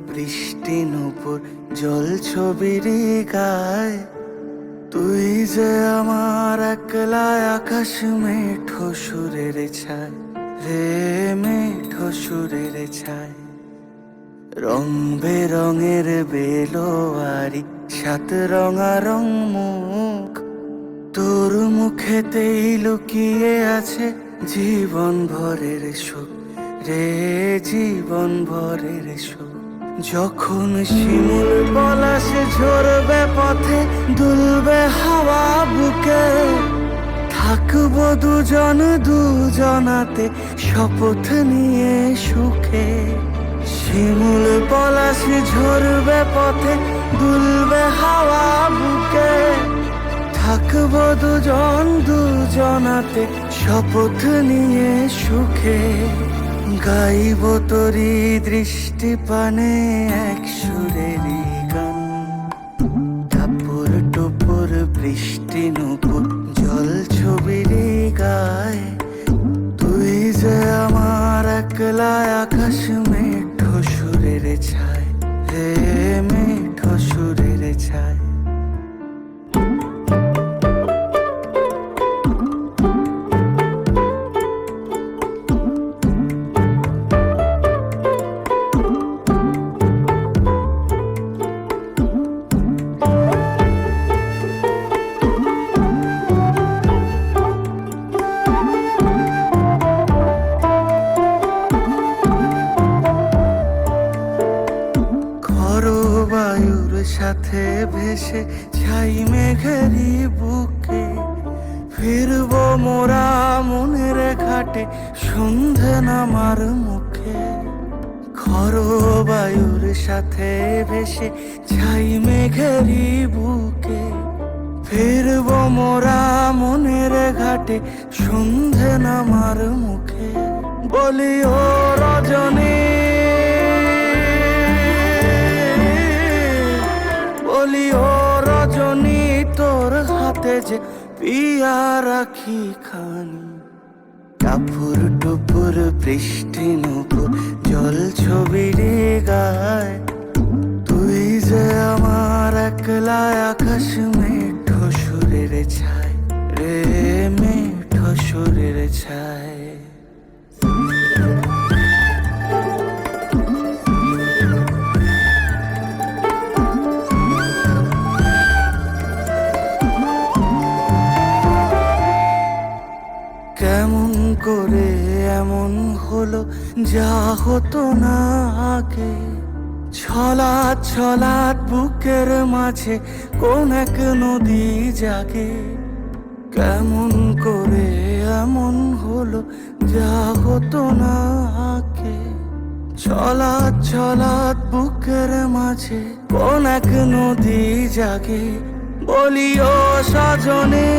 বৃষ্টি নূপুর জল ছবির গায়। তুই যে আমার একলা আকাশ মেঠো সুরের ছায় রে, মেঠো সুরের ছায়। রং বেরঙের বেলোয়ারি সাত রঙারং মুখ, তোর মুখেতেই লুকিয়ে আছে জীবন ভরের সুখ রে, জীবন ভরের সুখ। যখন শিমুল পলাশে ঝরবে পথে, দুলবে হাওয়া বুকে, থাকবো দুজন দুজনাতে শপথ নিয়ে সুখে। শিমুল পলাশে ঝরবে পথে, দুলবে হাওয়া বুকে, থাকবো দুজন দুজনাতে শপথ নিয়ে সুখে। গাইব তোরি দৃষ্টি পানে এক সুরেরই গান। টাপুর টুপুর বৃষ্টি নূপুর জল ছবির গায়। তুই যে আমার একলা আকাশ মেঠো সুরের ছায় রে, মেঠো সুরের ছায়। বায়ুর সাথে ভেসে ছাই মেঘেরই বুকে, ফিরবো মোরা মনের ঘাটে সন্ধে নামার মুখে। খর বায়ুর সাথে ভেসে ছাই মেঘেরই বুকে, ফিরবো মোরা মনের ঘাটে সন্ধে নামার মুখে। বলি ও রজনী, বলি ও রজনী, তোর হাতে যে পিয়া রাখি খানি। টাপুর টুপুর বৃষ্টি নূপুর জল ছবির গায়। তুই যে আমার একলা আকাশ মেঠো সুরের ছায় রে, মেঠো সুরের ছায়। কেমন করে এমন হলো যা হতো না আগে? ছলাৎ ছলাৎ বুকের মাঝে কোন এক নদী জাগে। কেমন করে এমন হলো যা হতো না আগে? ছলাৎ ছলাৎ বুকের মাঝে কোন এক নদী জাগে। বলি ও সজনে,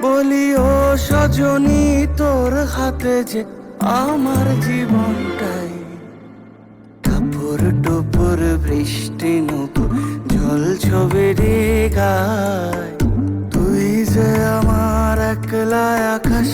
বলি ও সজনী, তোর হাতে যে আমার জীবনটাই। টাপুর টুপুর বৃষ্টি নূপুর জল ছবির গায়। তুই যে আমার একলা আকাশ